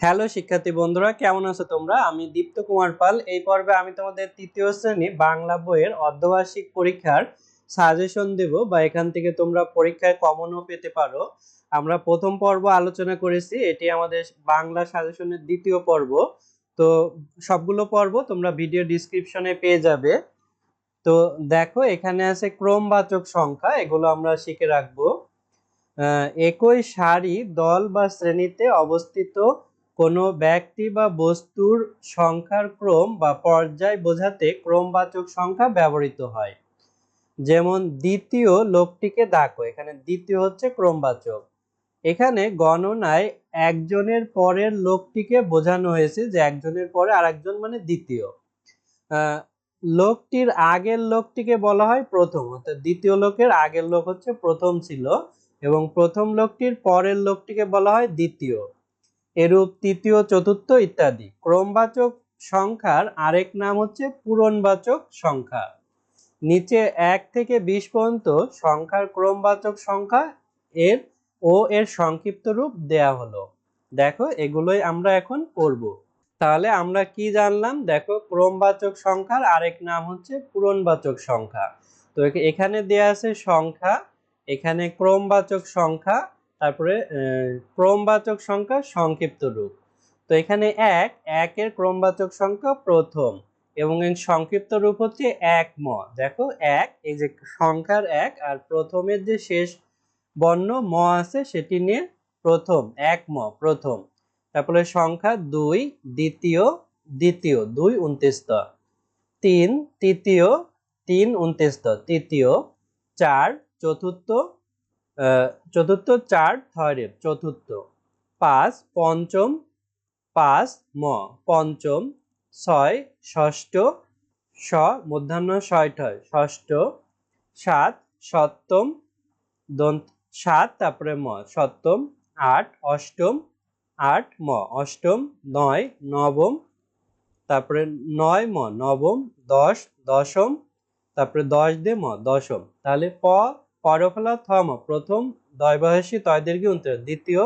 Hello শিক্ষার্থী বন্ধুরা, কেমন আছো তোমরা? আমি দীপ্ত কুমার পাল। এই পর্বে আমি তোমাদের তৃতীয় শ্রেণী বাংলা বইয়ের অর্ধবার্ষিক পরীক্ষার সাজেশন দেব, বা এখান থেকে তোমরা পরীক্ষায় কমনও পেতে পারো। আমরা প্রথম পর্ব আলোচনা করেছি, এটি আমাদের বাংলা সাজেশনের দ্বিতীয় পর্ব। তো সবগুলো পর্ব তোমরা ভিডিও ডিসক্রিপশনে পেয়ে যাবে। তো দেখো, এখানে আছে ক্রমবাচক সংখ্যা, এগুলো আমরা শিখে রাখবো। একই সারি, দল বা শ্রেণীতে অবস্থিত কোনো ব্যক্তি বা বস্তুর সংখ্যার ক্রম বা পর্যায় বোঝাতে ক্রমবাচক সংখ্যা ব্যবহৃত হয়। যেমন দ্বিতীয় লোকটিকে ডাকো, এখানে দ্বিতীয় হচ্ছে ক্রমবাচক। এখানে গণনায় একজনের পরের লোকটিকে বোঝানো হয়েছে, যে একজনের পরে আরেকজন মানে দ্বিতীয়। লোকটির আগের লোকটিকে বলা হয় প্রথম, অর্থাৎ দ্বিতীয় লোকের আগের লোক হচ্ছে প্রথম ছিল, এবং প্রথম লোকটির পরের লোকটিকে বলা হয় দ্বিতীয়। এরূপ তৃতীয়, চতুর্থ ইত্যাদি। ক্রমবাচক সংখ্যার আরেক নাম হচ্ছে পূরণবাচক সংখ্যা। নিচে 1 থেকে 20 পর্যন্ত সংখ্যার ক্রমবাচক সংখ্যা এর সংক্ষিপ্ত রূপ দেয়া হলো। দেখো, এগুলোই আমরা এখন করব। তাহলে আমরা কি জানলাম? দেখো, ক্রমবাচক সংখ্যার আরেক নাম হচ্ছে পূরণবাচক সংখ্যা। তো এখানে দেয়া আছে সংখ্যা, এখানে ক্রমবাচক সংখ্যা, তারপরে ক্রমবাচক সংখ্যা সংক্ষিপ্ত রূপ। তো এখানে একের ক্রমবাচক সংখ্যা প্রথম, এবং এর সংক্ষিপ্ত রূপ হচ্ছে একম। দেখো, এই যে সংখ্যার এক আর প্রথমের যে শেষ বর্ণ ম আছে সেটি নিয়ে প্রথম, একম, প্রথম। তারপরে সংখ্যা 2 দ্বিতীয়, দ্বিতীয় 2 29, 3 তৃতীয়, 3 29, তৃতীয়, 4 চতুর্থ, চতুর্থ 4 থয়রেব, চতুর্থ, 5 পঞ্চম, 5 ম, পঞ্চম, 6 ষষ্ঠ, স মূর্ধন্য ষষ্ঠ, ষষ্ঠ, 7 সপ্তম, 7 তারপরে ম, সপ্তম, 8 অষ্টম, 8 ম, অষ্টম, 9 নবম, তারপরে 9 ম, নবম, 10 দশম, তারপরে 10 দে ম, দশম। তাহলে পরফলা থ ম, প্রথম, দয়বয়সী তয় দীর্ঘ 29, দ্বিতীয়,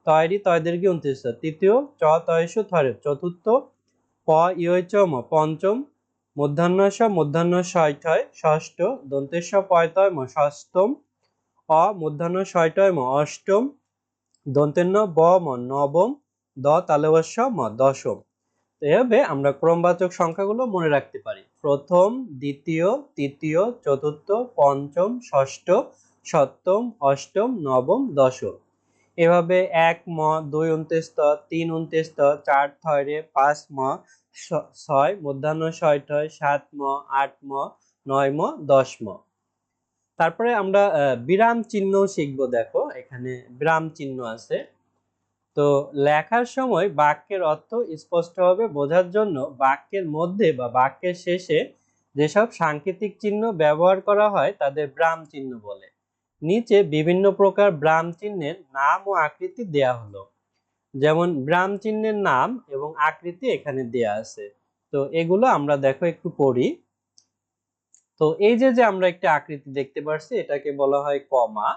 তয়রি তয় দীর্ঘ 29, তৃতীয়, চ তয়সু থরে, চতুর্থ, প ইয় চ ম, পঞ্চম, মূর্ধন্য স মূর্ধন্য ষষ্ঠ, ষষ্ঠ, দন্তেশ্ব পয়তয় ম, ষষ্ঠম, মূর্ধন্য ষয়টয় ম, অষ্টম, দন্তেন্ন ব ম, নবম, দ তালবস্য ম, দশম। এভাবে আমরা ক্রমবাচক সংখ্যাগুলো মনে রাখতে পারি: প্রথম, দ্বিতীয়, তৃতীয়, চতুর্থ, পঞ্চম, ষষ্ঠ, সপ্তম, অষ্টম, নবম, দশম। এভাবে 1 ম, 2 29, 3 29, 4 থয়রে, 5 ম, 6 মূর্ধন্য ষষ্ঠয়, 7 ম, 8 ম, 9 ম, 10 ম। তারপরে আমরা বিরাম চিহ্ন শিখব। দেখো, এখানে বিরাম চিহ্ন আছে। তো লেখার সময় বাক্যের অর্থ স্পষ্টভাবে বোঝার জন্য বাক্যের মধ্যে বা বাক্যের শেষে যেসব সাংকেতিক চিহ্ন ব্যবহার করা হয় তাদের বিরাম চিহ্ন বলে। নিচে বিভিন্ন প্রকার বিরাম চিহ্নের নাম ও আকৃতি দেয়া হলো। যেমন বিরাম চিহ্নের নাম এবং আকৃতি এখানে দেয়া আছে। তো এগুলো আমরা দেখো একটু পড়ি। তো এই যে আমরা একটা আকৃতি দেখতে পাচ্ছি, এটাকে বলা হয় কমা।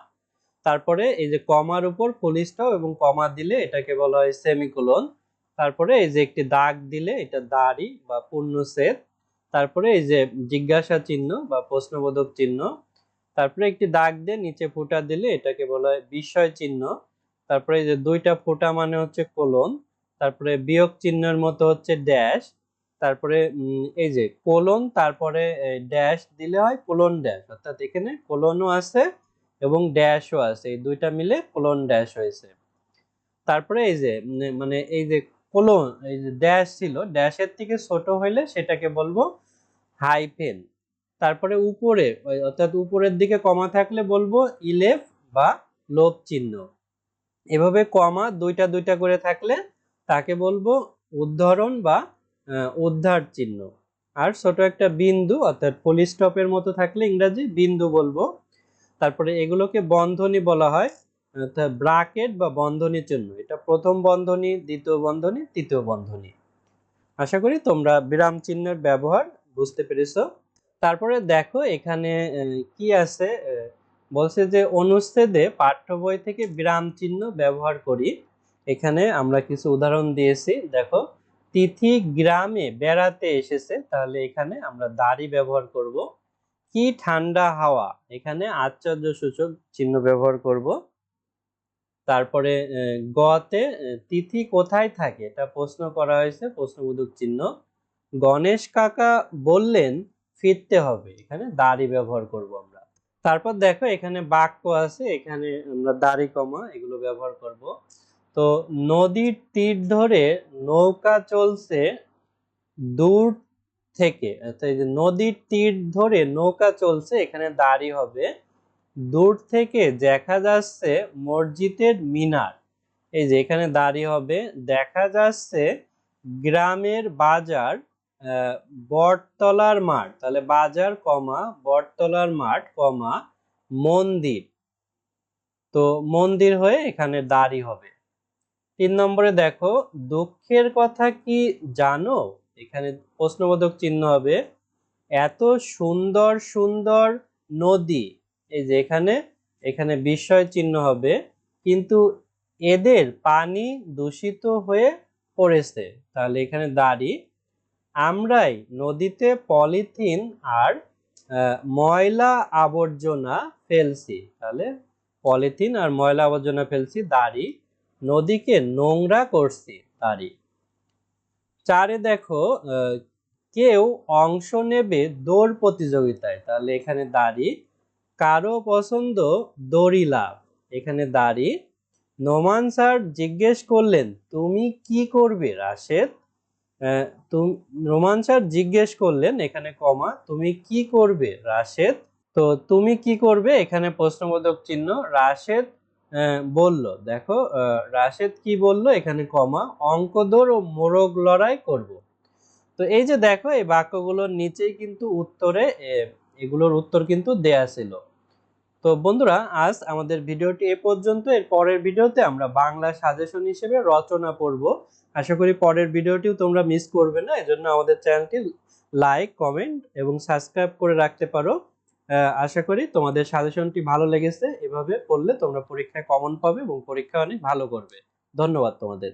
তারপরে এই যে কমার উপর ফুল স্টপ এবং কমা দিলে এটাকে বলা হয় সেমিকোলন। তারপরে এই যে একটি দাগ দিলে এটা দাড়ি বা পূর্ণচ্ছেদ। তারপরে এই যে জিজ্ঞাসা চিহ্ন বা প্রশ্নবোধক চিহ্ন। তারপরে একটি দাগ দিয়ে নিচে ফুটা দিলে এটাকে বলা হয় বিস্ময় চিহ্ন। তারপরে এই যে দুইটা ফুটা মানে হচ্ছে কোলন। তারপরে বিয়োগ চিহ্নের মতো হচ্ছে ড্যাশ। তারপরে এই যে কোলন, তারপরে ড্যাশ দিলে হয় কোলন ড্যাশ, অর্থাৎ এখানে কোলনও আছে এবং ড্যাশও আছে, এই দুইটা মিলে কোলন ড্যাশ হয়েছে। তারপরে এই যে মানে এই যে কোলন, এই যে ড্যাশ ছিল, ড্যাশের থেকে ছোট হইলে সেটাকে বলবো হাইফেন। তারপরে উপরে, অর্থাৎ উপরের দিকে কমা থাকলে বলবো ইলেফ বা লোপ চিহ্ন। এভাবে কমা দুইটা দুইটা করে থাকলে তাকে বলবো উদ্ধরণ বা উদ্ধার চিহ্ন। আর ছোট একটা বিন্দু অর্থাৎ ফুল স্টপের মতো থাকলে ইংরেজি বিন্দু বলবো। তারপরে এগুলোকে বন্ধনী বলা হয়, অর্থাৎ ব্রাকেট বা বন্ধনী চিহ্ন। এটা প্রথম বন্ধনী, দ্বিতীয় বন্ধনী, তৃতীয় বন্ধনী। আশা করি তোমরা বিরাম চিহ্নের ব্যবহার বুঝতে পেরেছো। তারপরে দেখো, এখানে কি আছে, বলছে যে অনুচ্ছেদে পাঠ্য বই থেকে বিরাম চিহ্ন ব্যবহার করি। এখানে আমরা কিছু উদাহরণ দিয়েছি, দেখো তিথি গ্রামে বেড়াতে এসেছে, তাহলে এখানে আমরা দাড়ি ব্যবহার করব। কি ঠান্ডা হাওয়া, এখানে আশ্চর্যসূচক চিহ্ন ব্যবহার করব। তারপরে গতে তিথি কোথায় থাকে, এটা প্রশ্ন করা হয়েছে, প্রশ্নবোধক চিহ্ন। গণেশ কাকা বললেন ফিরতে হবে, এখানে দাড়ি ব্যবহার করব আমরা। তারপর দেখো এখানে বাক্য আছে, এখানে আমরা দাড়ি কমা এগুলো ব্যবহার করব। তো নদীর তীর ধরে নৌকা চলছে দূর থেকে, অর্থাৎ এই যে নদীর তীর ধরে নৌকা চলছে, এখানে দাড়ি হবে। দূর থেকে দেখা যাচ্ছে মসজিদের মিনার, এই যে এখানে দাড়ি হবে। দেখা যাচ্ছে গ্রামের বাজার, বটতলার মাঠ, তাহলে বাজার কমা বটতলার মাঠ কমা মন্দির, তো মন্দির হয়ে এখানে দাড়ি হবে। 3 নম্বরে দেখো দুঃখের কথা কি জানো, এখানে প্রশ্নবোধক চিহ্ন হবে। এত সুন্দর সুন্দর নদী, এই যে এখানে এখানে বিস্ময় চিহ্ন হবে, কিন্তু এদের পানি দূষিত হয়ে পড়েছে, তাহলে এখানে দাড়ি। আমরাই নদীতে পলিথিন আর ময়লা আবর্জনা ফেলছি, তাহলে পলিথিন আর ময়লা আবর্জনা ফেলছি, দাড়ি। নদীকে নোংরা করছি, দাড়ি। 4 দেখো কেউ অংশ নেবে দৌড় প্রতিযোগিতায়, তাহলে এখানে দাড়ি। কারো পছন্দ দড়ি লাফ, এখানে দাড়ি। নোমান স্যার জিজ্ঞেস করলেন তুমি কি করবে রাশেদ, নোমান স্যার জিজ্ঞেস করলেন, এখানে কমা তুমি কি করবে রাশেদ। তো তুমি কি করবে, এখানে প্রশ্নবোধক চিহ্ন। রাশেদ বলল, দেখো রাশেদ কি বলল, এখানে কমা অঙ্ক দৌড় ও মোরগ লড়াই করব। তো এই যে দেখো এই বাক্যগুলোর নিচেই কিন্তু উত্তরে এগুলোর উত্তর কিন্তু দেয়া ছিল। তো বন্ধুরা আজ আমাদের ভিডিওটি এ পর্যন্ত। এর পরের ভিডিওতে আমরা বাংলা সাজেশন হিসেবে রচনা পড়ব। আশা করি পরের ভিডিওটিও তোমরা মিস করবে না, এজন্য আমাদের চ্যানেলটি লাইক কমেন্ট এবং সাবস্ক্রাইব করে রাখতে পারো। আশা করি তোমাদের সাজেশনটি ভালো লেগেছে, এভাবে পড়লে তোমরা পরীক্ষায় কমন পাবে এবং পরীক্ষা অনেক ভালো করবে। ধন্যবাদ তোমাদের।